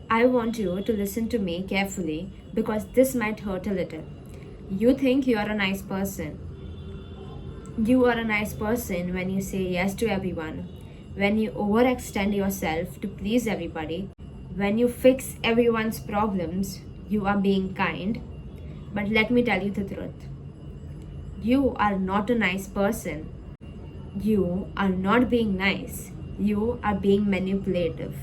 I want you to listen to me carefully because this might hurt a little. You think you are a nice person. You are a nice person when you say yes to everyone, when you overextend yourself to please everybody, when you fix everyone's problems, you are being kind. But let me tell you the truth. You are not a nice person. You are not being nice. You are being manipulative.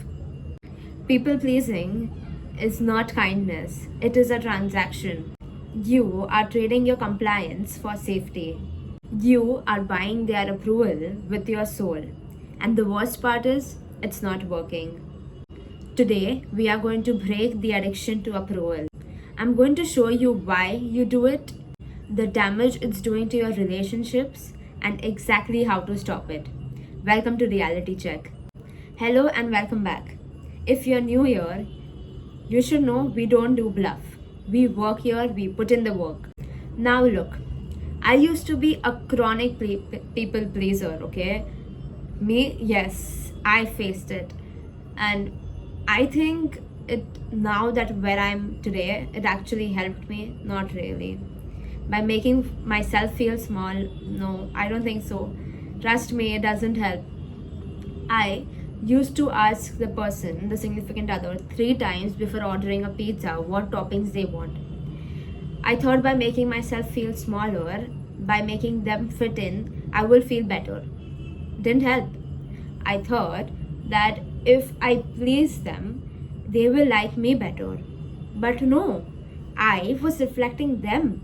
People pleasing is not kindness, it is a transaction. You are trading your compliance for safety. You are buying their approval with your soul. And the worst part is, it's not working. Today, we are going to break the addiction to approval. I'm going to show you why you do it, the damage it's doing to your relationships, and exactly how to stop it. Welcome to Reality Check. Hello and welcome back. If you're new here, you should know we don't do bluff. We work here, we put in the work. Now look, I used to be a chronic people pleaser, okay? Me, yes, I faced it. And I think it now that where I'm today, it actually helped me. Not really. By making myself feel small, no, I don't think so. Trust me, it doesn't help. I used to ask the person, the significant other, 3 times before ordering a pizza what toppings they want. I thought by making myself feel smaller, by making them fit in, I will feel better. Didn't help. I thought that if I please them, they will like me better. But no, I was reflecting them.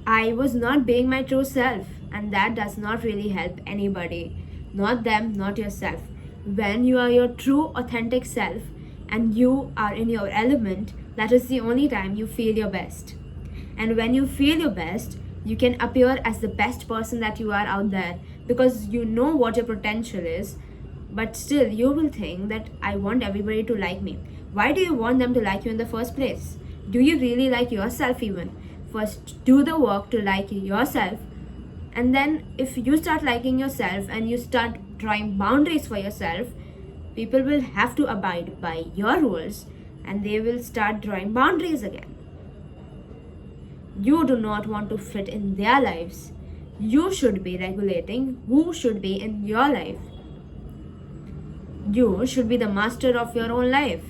I was not being my true self, and that does not really help anybody. Not them, not yourself. When you are your true, authentic self and you are in your element, that is the only time you feel your best. And when you feel your best, you can appear as the best person that you are out there because you know what your potential is, but still you will think that I want everybody to like me. Why do you want them to like you in the first place? Do you really like yourself even? First, do the work to like yourself, and then if you start liking yourself and you start drawing boundaries for yourself, people will have to abide by your rules and they will start drawing boundaries again. You do not want to fit in their lives. You should be regulating who should be in your life. You should be the master of your own life.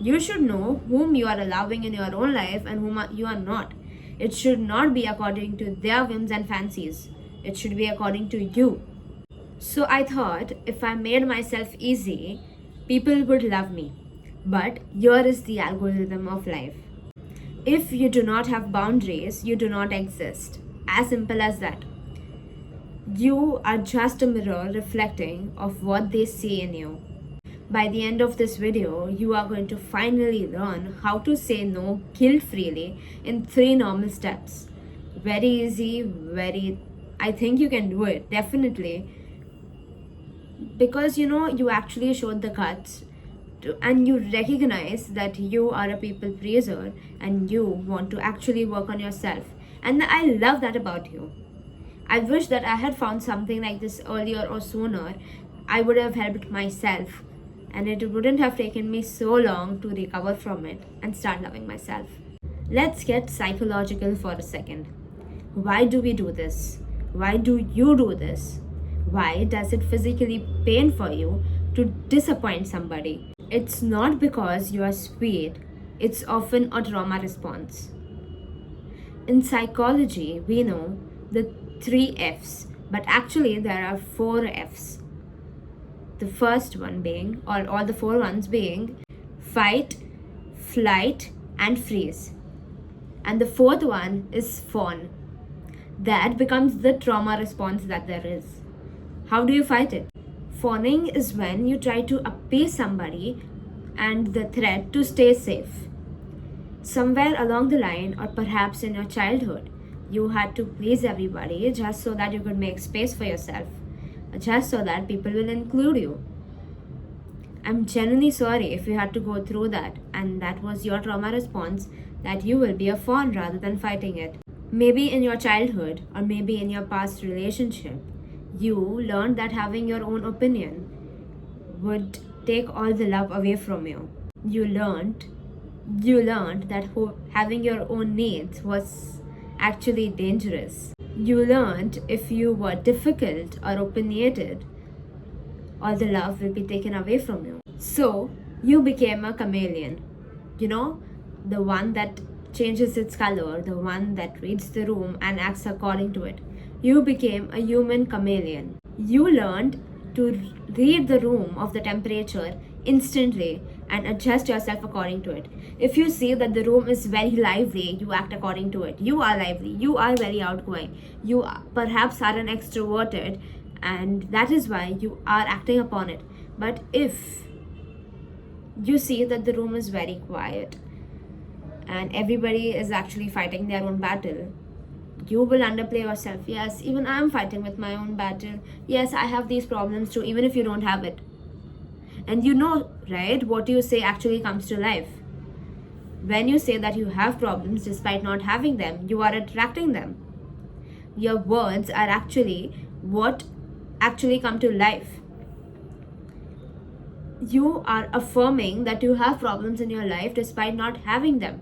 You should know whom you are allowing in your own life and whom you are not. It should not be according to their whims and fancies. It should be according to you. So I thought if I made myself easy, people would love me. But here is the algorithm of life. If you do not have boundaries, you do not exist. As simple as that. You are just a mirror reflecting of what they see in you. By the end of this video, you are going to finally learn how to say no guilt-freely in 3 normal steps. Very easy, I think you can do it, definitely. Because you actually showed the guts and you recognize that you are a people pleaser and you want to actually work on yourself. And I love that about you. I wish that I had found something like this earlier or sooner. I would have helped myself. And it wouldn't have taken me so long to recover from it and start loving myself. Let's get psychological for a second. Why do we do this? Why do you do this? Why does it physically pain for you to disappoint somebody? It's not because you are sweet. It's often a trauma response. In psychology, we know the 3 F's, but actually there are 4 F's. The first one being, or all the 4 ones being, fight, flight, and freeze. And the 4th one is fawn. That becomes the trauma response that there is. How do you fight it? Fawning is when you try to appease somebody and the threat to stay safe. Somewhere along the line, or perhaps in your childhood, you had to please everybody just so that you could make space for yourself. Just so that people will include you. I'm genuinely sorry if you had to go through that and that was your trauma response, that you will be a fawn rather than fighting it. Maybe in your childhood or maybe in your past relationship, you learned that having your own opinion would take all the love away from you. You learned that having your own needs was actually dangerous. You learned if you were difficult or opinionated, all the love will be taken away from you. So you became a chameleon. You know, the one that changes its color, the one that reads the room and acts according to it. You became a human chameleon. You learned to read the room of the temperature instantly and adjust yourself according to it. If you see that the room is very lively, you act according to it. You are lively, you are very outgoing, you perhaps are an extroverted, and that is why you are acting upon it. But if you see that the room is very quiet and everybody is actually fighting their own battle, you will underplay yourself. Yes, even I am fighting with my own battle. Yes, I have these problems too, even if you don't have it. And you know, right, what you say actually comes to life. When you say that you have problems despite not having them, you are attracting them. Your words are actually what actually come to life. You are affirming that you have problems in your life despite not having them.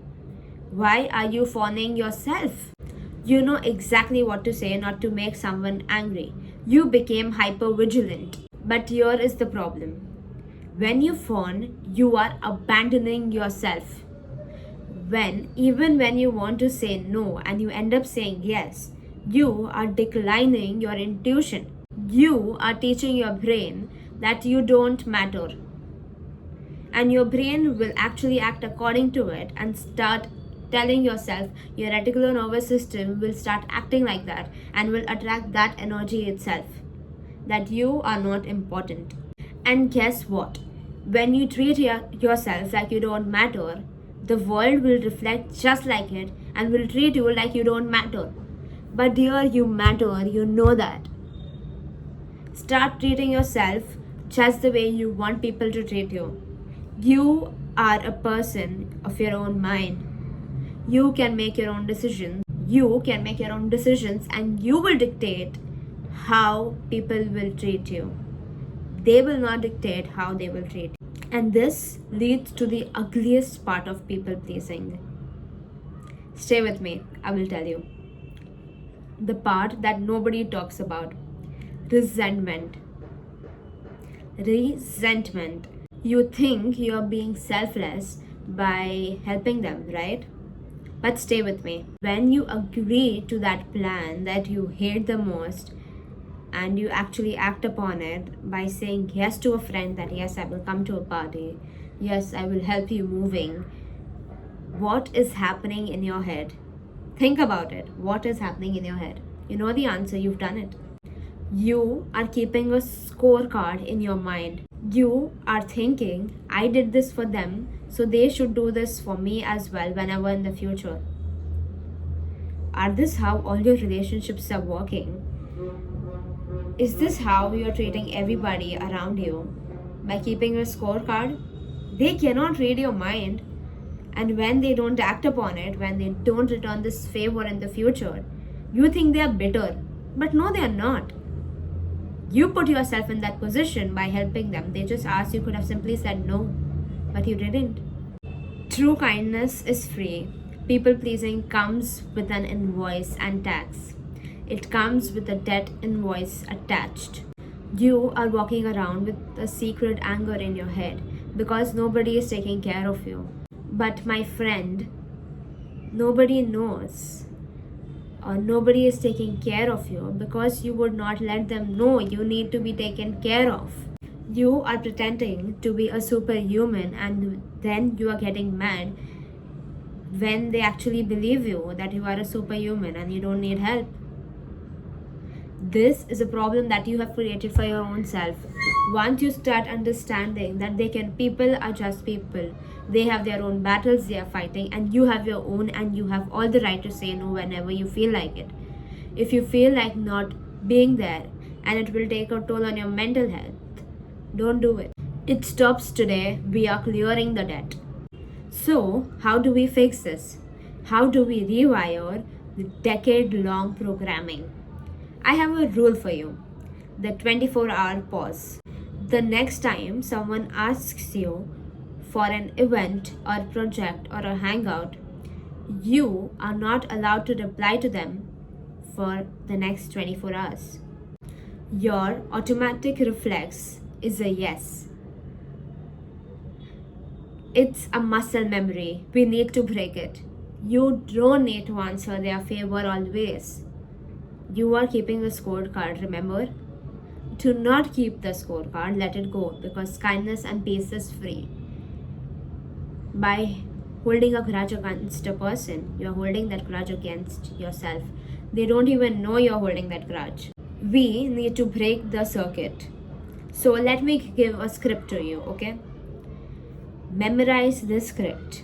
Why are you fawning yourself? You know exactly what to say not to make someone angry. You became hyper vigilant. But here is the problem. When you fawn, you are abandoning yourself. Even when you want to say no and you end up saying yes, you are declining your intuition. You are teaching your brain that you don't matter. And your brain will actually act according to it and start telling yourself, your reticular nervous system will start acting like that and will attract that energy itself, that you are not important. And guess what? When you treat yourself like you don't matter, the world will reflect just like it and will treat you like you don't matter. But dear, you matter, you know that. Start treating yourself just the way you want people to treat you. You are a person of your own mind. You can make your own decisions. You can make your own decisions and you will dictate how people will treat you. They will not dictate how they will treat you. And this leads to the ugliest part of people pleasing. Stay with me, I will tell you. The part that nobody talks about. Resentment. Resentment. You think you're being selfless by helping them, right? But stay with me. When you agree to that plan that you hate the most and you actually act upon it by saying yes to a friend that yes, I will come to a party, yes, I will help you moving, what is happening in your head? Think about it. What is happening in your head? You know the answer, you've done it. You are keeping a scorecard in your mind. You are thinking, I did this for them, so they should do this for me as well whenever in the future. Are this how all your relationships are working? Is this how you are treating everybody around you? By keeping a scorecard? They cannot read your mind. And when they don't act upon it, when they don't return this favor in the future, you think they are bitter. But no, they are not. You put yourself in that position by helping them. They just asked, you could have simply said no, but you didn't. True kindness is free. People pleasing comes with an invoice and tax. It comes with a debt invoice attached. You are walking around with a secret anger in your head because nobody is taking care of you. But my friend, nobody knows or nobody is taking care of you because you would not let them know you need to be taken care of. You are pretending to be a superhuman and then you are getting mad when they actually believe you that you are a superhuman and you don't need help. This is a problem that you have created for your own self. Once you start understanding that people are just people, they have their own battles they are fighting, and you have your own, and you have all the right to say no whenever you feel like it. If you feel like not being there and it will take a toll on your mental health, don't do it. It stops today. We are clearing the debt. So, how do we fix this? How do we rewire the decade-long programming? I have a rule for you. The 24-hour pause. The next time someone asks you for an event or project or a hangout, you are not allowed to reply to them for the next 24 hours. Your automatic reflex is a yes. It's a muscle memory. We need to break it. You don't need to answer their favor always. You are keeping the scorecard, remember? Do not keep the scorecard, let it go, because kindness and peace is free. By holding a grudge against a person, you're holding that grudge against yourself. They don't even know you're holding that grudge. We need to break the circuit. So let me give a script to you, okay? Memorize this script.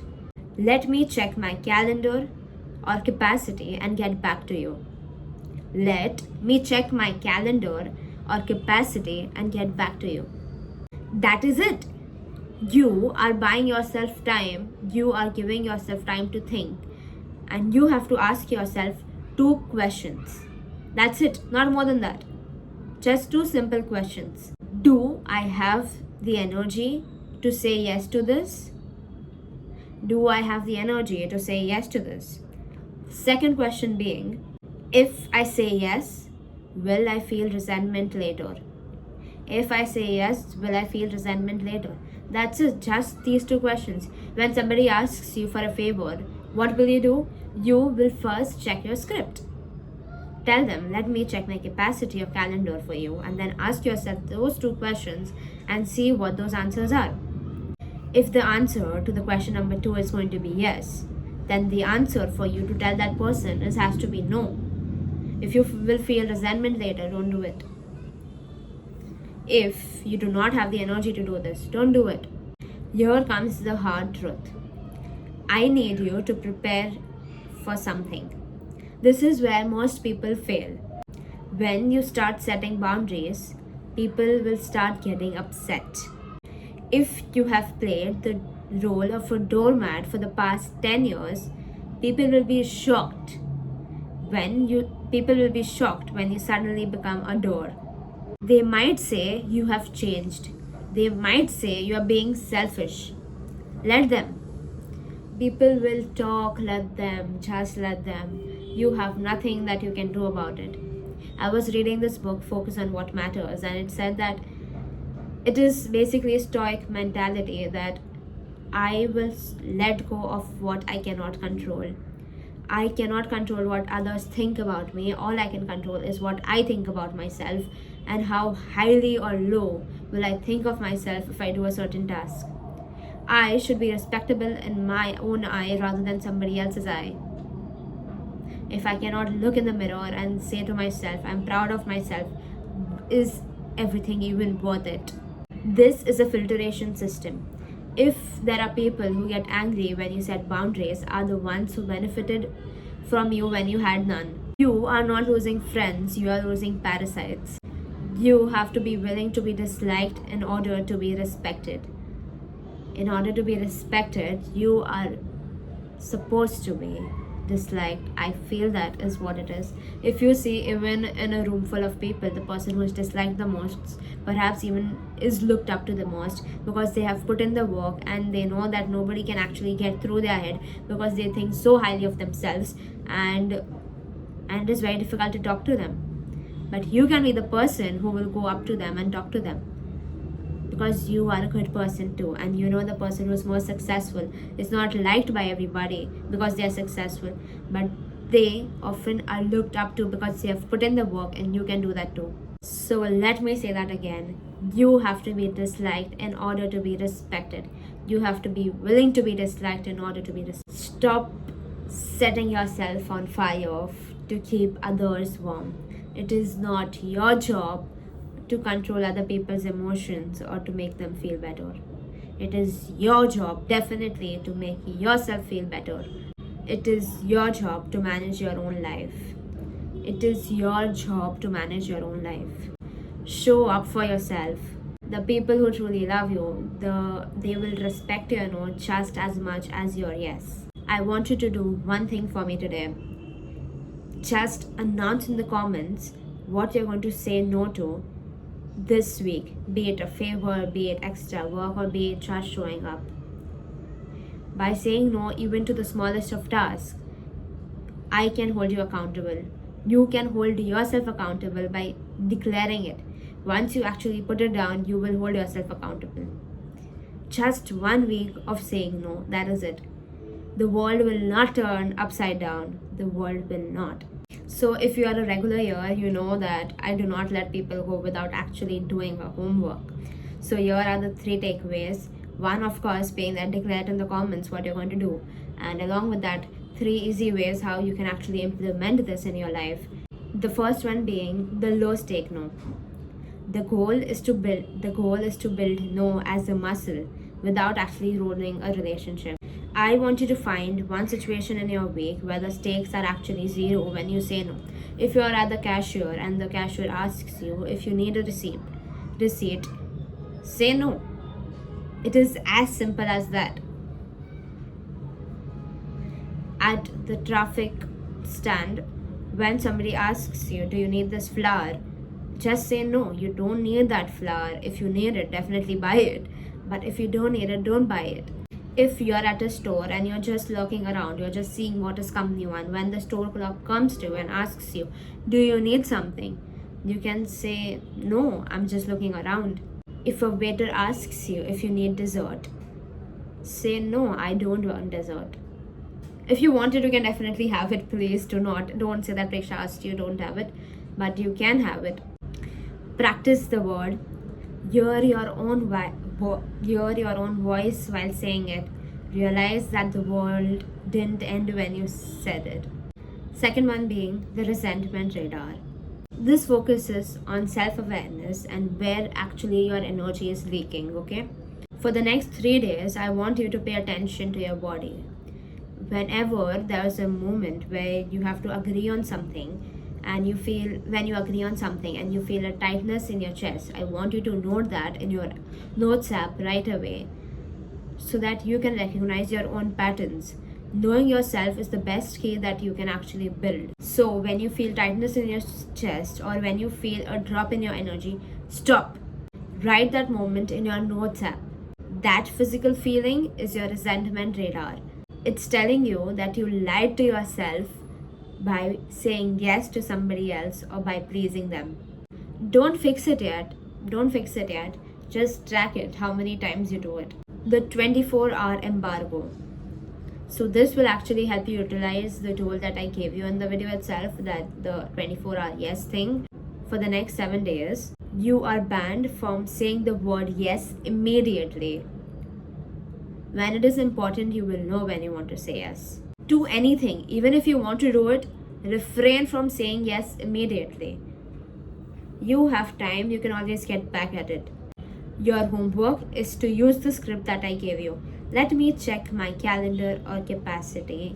Let me check my calendar or capacity and get back to you. Let me check my calendar or capacity and get back to you. That is it. You are buying yourself time. You are giving yourself time to think. And you have to ask yourself 2 questions. That's it. Not more than that. Just 2 simple questions. Do I have the energy to say yes to this? Do I have the energy to say yes to this? Second question being, if I say yes, will I feel resentment later? If I say yes, will I feel resentment later? That's it, just these 2 questions. When somebody asks you for a favor, what will you do? You will first check your script. Tell them, let me check my capacity or calendar for you, and then ask yourself those 2 questions and see what those answers are. If the answer to the question number 2 is going to be yes, then the answer for you to tell that person has to be no. If you will feel resentment later, don't do it. If you do not have the energy to do this, don't do it. Here comes the hard truth. I need you to prepare for something. This is where most people fail. When you start setting boundaries, people will start getting upset. If you have played the role of a doormat for the past 10 years, people will be shocked when you suddenly become a door. They might say you have changed. They might say you are being selfish. Let them. People will talk, let them, just let them. You have nothing that you can do about it. I was reading this book, Focus on What Matters, and it said that it is basically a stoic mentality that I will let go of what I cannot control. I cannot control what others think about me. All I can control is what I think about myself, and how highly or low will I think of myself if I do a certain task. I should be respectable in my own eye rather than somebody else's eye. If I cannot look in the mirror and say to myself, I'm proud of myself, is everything even worth it? This is a filtration system. If there are people who get angry when you set boundaries, are the ones who benefited from you when you had none. You are not losing friends, you are losing parasites. You have to be willing to be disliked in order to be respected. In order to be respected, you are supposed to be disliked. I feel that is what it is. If you see, even in a room full of people, the person who is disliked the most perhaps even is looked up to the most, because they have put in the work and they know that nobody can actually get through their head, because they think so highly of themselves, and it is very difficult to talk to them. But you can be the person who will go up to them and talk to them, because you are a good person too, and you know the person who is most successful is not liked by everybody because they are successful, but they often are looked up to because they have put in the work, and you can do that too. So let me say that again. You have to be disliked in order to be respected. You have to be willing to be disliked in order to be respected. Stop setting yourself on fire to keep others warm. It is not your job to control other people's emotions or to make them feel better. It is your job, definitely, to make yourself feel better. It is your job to manage your own life. It is your job to manage your own life. Show up for yourself. The people who truly love you, they will respect your no just as much as your yes. I want you to do one thing for me today. Just announce in the comments what you're going to say no to this week, be it a favor, be it extra work, or be it just showing up. By saying no even to the smallest of tasks, I can hold you accountable. You can hold yourself accountable by declaring it. Once you actually put it down, you will hold yourself accountable. Just 1 week of saying no, that is it. The world will not turn upside down. The world will not. So if you are a regular here, you know that I do not let people go without actually doing a homework. So here are the 3 takeaways. One, of course, being that declare it in the comments what you're going to do. And along with that, 3 easy ways how you can actually implement this in your life. The first one being the low stake no. The goal is to build no as a muscle without actually ruining a relationship. I want you to find one situation in your week where the stakes are actually zero when you say no. If you are at the cashier and the cashier asks you if you need a receipt, say no. It is as simple as that. At the traffic stand, when somebody asks you, do you need this flower? Just say no, you don't need that flower. If you need it, definitely buy it. But if you don't need it, don't buy it. If you're at a store and you're just looking around, you're just seeing what is coming new, and when the store clerk comes to you and asks you, do you need something? You can say, no, I'm just looking around. If a waiter asks you if you need dessert, say, no, I don't want dessert. If you want it, you can definitely have it. Please don't say that Preksha asked you, don't have it, but you can have it. Practice the word. Hear your own voice while saying it. Realize that the world didn't end when you said it. Second one being the resentment radar. This focuses on self-awareness and where actually your energy is leaking, okay? For the next 3 days, I want you to pay attention to your body. Whenever there's a moment where you have to agree on something, and when you agree on something and you feel a tightness in your chest, I want you to note that in your notes app right away so that you can recognize your own patterns. Knowing yourself is the best key that you can actually build. So when you feel tightness in your chest or when you feel a drop in your energy, stop. Write that moment in your notes app. That physical feeling is your resentment radar. It's telling you that you lied to yourself by saying yes to somebody else or by pleasing them. Don't fix it yet. Just track it, how many times you do it. The 24-hour embargo. So this will actually help you utilize the tool that I gave you in the video itself, that the 24-hour yes thing. For the next 7 days, you are banned from saying the word yes immediately. When it is important, you will know when you want to say yes to anything. Even if you want to do it, refrain from saying yes immediately. You have time, you can always get back at it. Your homework is to use the script that I gave you. Let me check my calendar or capacity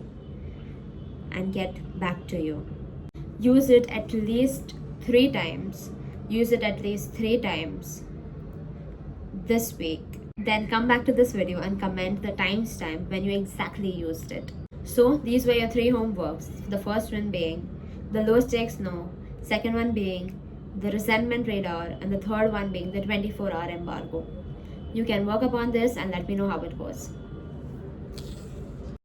and get back to you. Use it at least 3 times. This week. Then come back to this video and comment the timestamp when you exactly used it. So these were your 3 homeworks. The first one being the low stakes no, second one being the resentment radar, and the third one being the 24-hour embargo. You can work upon this and let me know how it goes.